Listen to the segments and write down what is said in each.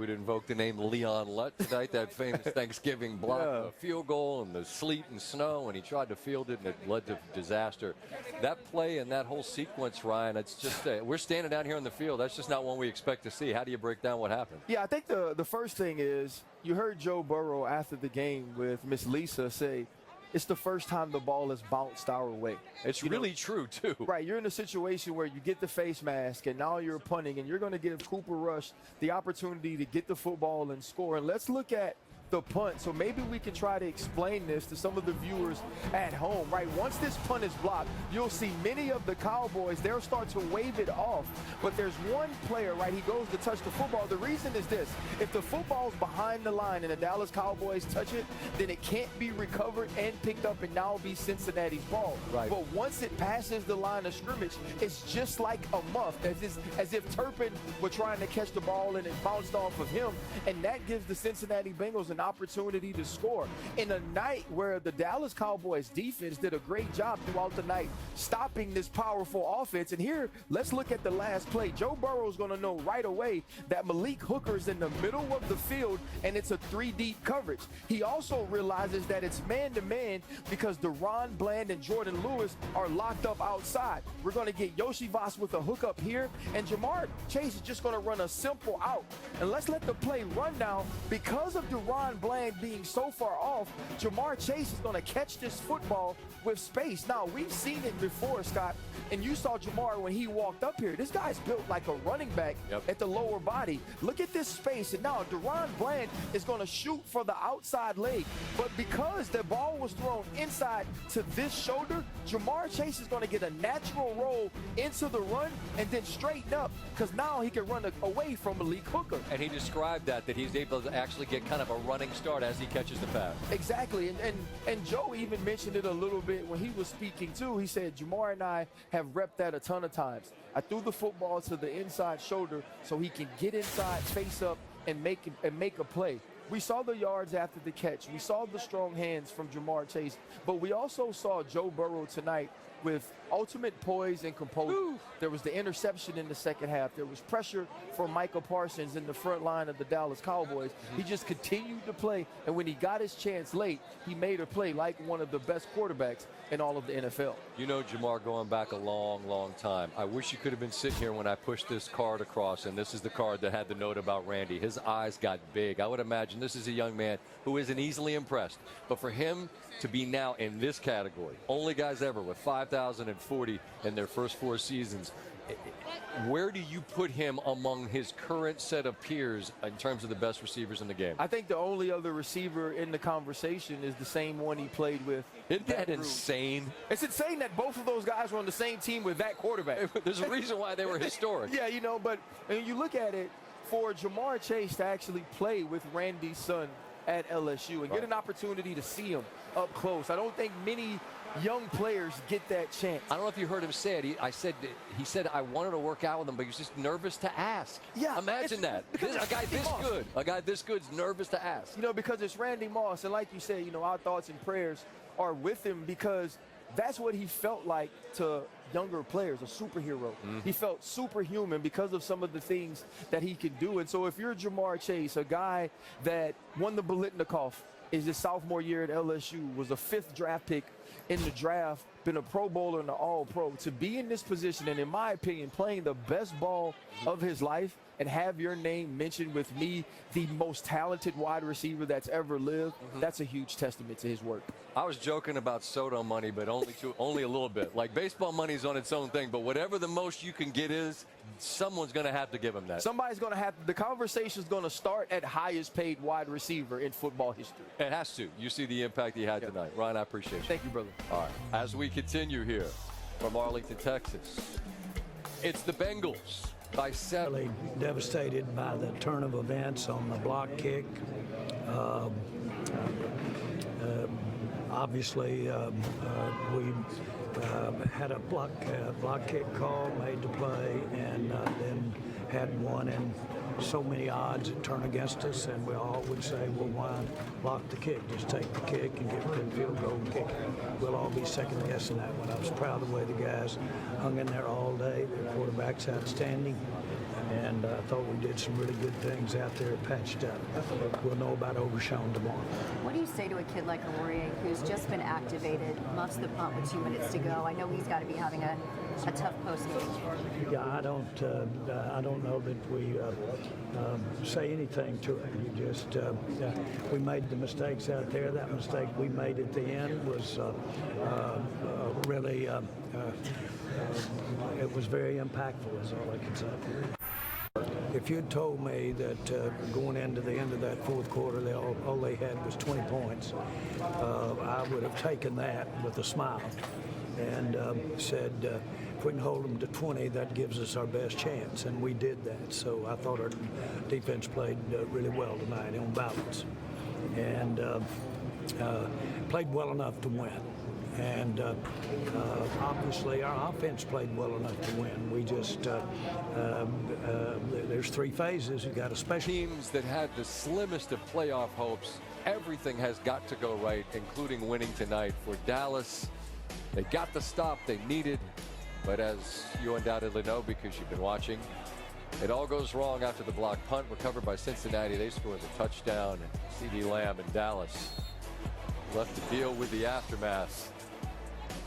would invoke the name Leon Lutt tonight, that famous Thanksgiving block, a field goal in the sleet and snow, and he tried to field it, and it led to disaster. That play and that whole sequence, Ryan, it's just we're standing down here on the field. That's just not one we expect to see. How do you break down what happened? Yeah, I think the first thing is you heard Joe Burrow after the game with Miss Lisa say, it's the first time the ball has bounced our way. It's really true, too. Right. You're in a situation where you get the face mask, and now you're punting, and you're going to give Cooper Rush the opportunity to get the football and score. And let's look at the punt. So maybe we can try to explain this to some of the viewers at home, right? Once this punt is blocked, you'll see many of the Cowboys, they'll start to wave it off. But there's one player, right, he goes to touch the football. The reason is this: if the football's behind the line and the Dallas Cowboys touch it, then it can't be recovered and picked up and now be Cincinnati's ball. Right. But once it passes the line of scrimmage, it's just like a muff, as if Turpin were trying to catch the ball and it bounced off of him. And that gives the Cincinnati Bengals an opportunity to score in a night where the Dallas Cowboys defense did a great job throughout the night stopping this powerful offense. And here, let's look at the last play. Joe Burrow is going to know right away that Malik Hooker's in the middle of the field and it's a 3-deep coverage. He also realizes that it's man-to-man because Deron Bland and Jordan Lewis are locked up outside. We're going to get Yoshi Voss with a hookup here, and Jamar Chase is just going to run a simple out. And let's let the play run now. Because of Deron Bland being so far off, Jamar Chase is going to catch this football with space. Now, we've seen it before, Scott, and you saw Jamar when he walked up here. This guy's built like a running back at the lower body. Look at this space, and now Deron Bland is going to shoot for the outside leg. But because the ball was thrown inside to this shoulder, Jamar Chase is going to get a natural roll into the run and then straighten up because now he can run away from Malik Hooker. And he described that he's able to actually get kind of a running start as he catches the pass. Exactly, and Joe even mentioned it a little bit when he was speaking too. He said, Jamar and I have repped that a ton of times. I threw the football to the inside shoulder so he can get inside, face up, and make a play. We saw the yards after the catch. We saw the strong hands from Jamar Chase, but we also saw Joe Burrow tonight with ultimate poise and composure. Ooh. There was the interception in the second half. There was pressure for Micah Parsons in the front line of the Dallas Cowboys. He just continued to play, and when he got his chance late, he made a play like one of the best quarterbacks in all of the NFL. You know, Jamar, going back a long, long time, I wish you could have been sitting here when I pushed this card across, and this is the card that had the note about Randy. His eyes got big. I would imagine this is a young man who isn't easily impressed, but for him to be now in this category, only guys ever with 5,040 in their first 4 seasons, where do you put him among his current set of peers in terms of the best receivers in the game? I think the only other receiver in the conversation is the same one he played with. Isn't that insane? It's insane that both of those guys were on the same team with that quarterback. There's a reason why they were historic. Yeah, you know, but when you look at it, for Jamar Chase to actually play with Randy's son at LSU and get an opportunity to see him up close, I don't think many young players get that chance. I don't know if you heard him say it. He said I wanted to work out with him, but he was just nervous to ask. Yeah, imagine that. A guy this good's nervous to ask. You know, because it's Randy Moss, and like you said, you know, our thoughts and prayers are with him because that's what he felt like to younger players, a superhero. He felt superhuman because of some of the things that he could do. And so if you're Jamar Chase, a guy that won the Biletnikoff is his sophomore year at LSU, was a 5th draft pick in the draft, been a Pro Bowler and an All-Pro, to be in this position and, in my opinion, playing the best ball of his life and have your name mentioned with me, the most talented wide receiver that's ever lived, that's a huge testament to his work. I was joking about Soto money, but only a little bit. Like, baseball money's on its own thing, but whatever the most you can get is, someone's going to have to give him that. Somebody's going to have, the conversation's going to start at highest paid wide receiver in football history. It has to. You see the impact he had tonight. Ryan, I appreciate you. Thank you, brother. All right. As we continue here from Arlington, Texas, it's the Bengals by 7. Really devastated by the turn of events on the block kick. Obviously, we had a block kick call, made the play, and then had one in so many odds it turned against us, and we all would say, well, why block the kick? Just take the kick and get the field goal and kick. We'll all be second guessing that one. I was proud of the way the guys hung in there all day. Their quarterback's outstanding. And I thought we did some really good things out there, patched up. We'll know about Overshawn tomorrow. What do you say to a kid like Aurier who's just been activated, muffs the punt with 2 minutes to go? I know he's got to be having a tough postgame. Yeah, I don't know that we say anything to him. You just we made the mistakes out there. That mistake we made at the end was really it was very impactful. Is all I can say. If you'd told me that going into the end of that fourth quarter, all they had was 20 points, I would have taken that with a smile and said, if we can hold them to 20, that gives us our best chance, and we did that. So I thought our defense played really well tonight on balance, and played well enough to win. And obviously our offense played well enough to win. We just, there's 3 phases. You got a special Teams that had the slimmest of playoff hopes, everything has got to go right, including winning tonight. For Dallas, they got the stop they needed, but as you undoubtedly know because you've been watching, it all goes wrong after the block punt recovered by Cincinnati. They scored the touchdown, and CeeDee Lamb and Dallas left to deal with the aftermath.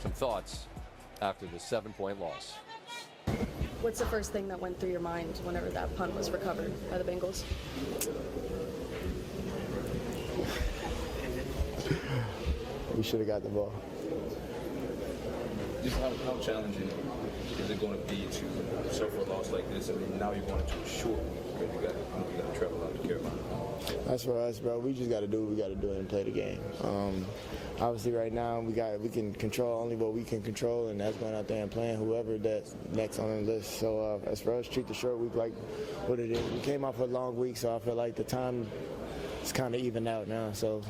Some thoughts after the 7-point loss. What's the first thing that went through your mind whenever that punt was recovered by the Bengals? We should have got the ball. Just how challenging is it going to be to suffer a loss like this? I mean, now you're going into a short week where you got to travel out to Carolina. That's for us, bro. We just got to do what we got to do and play the game. Obviously, right now we can control only what we can control, and that's going out there and playing whoever that's next on the list. So as for us, treat the short week like what it is. We came off a long week, so I feel like the time is kind of even out now. So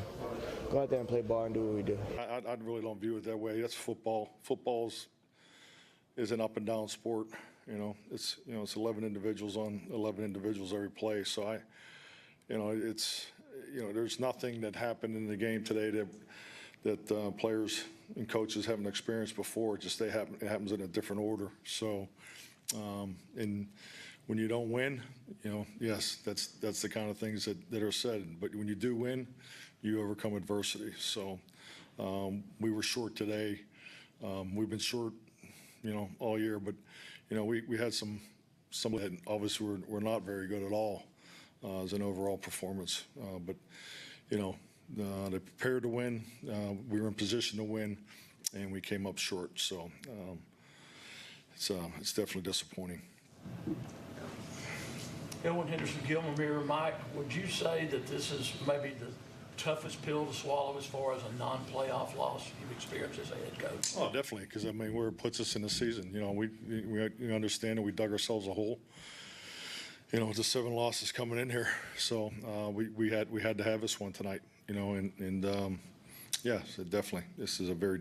go out there and play ball and do what we do. I really don't view it that way. That's football. Football's is an up and down sport. It's 11 individuals on 11 individuals every play. So there's nothing that happened in the game today that players and coaches haven't experienced before. Just it happens in a different order. So, and when you don't win, yes, that's the kind of things that are said. But when you do win, you overcome adversity. So we were short today. We've been short, all year. But we had some that obviously were not very good at all as an overall performance. But they prepared to win. We were in position to win, and we came up short. So it's definitely disappointing. Elwin Henderson, Gilmer Mirror. Mike, would you say that this is maybe the toughest pill to swallow as far as a non-playoff loss you've experienced as a head coach? Oh, definitely, because where it puts us in the season. We understand that we dug ourselves a hole. With the 7 losses coming in here, so we had to have this one tonight. Yeah, so definitely, this is a very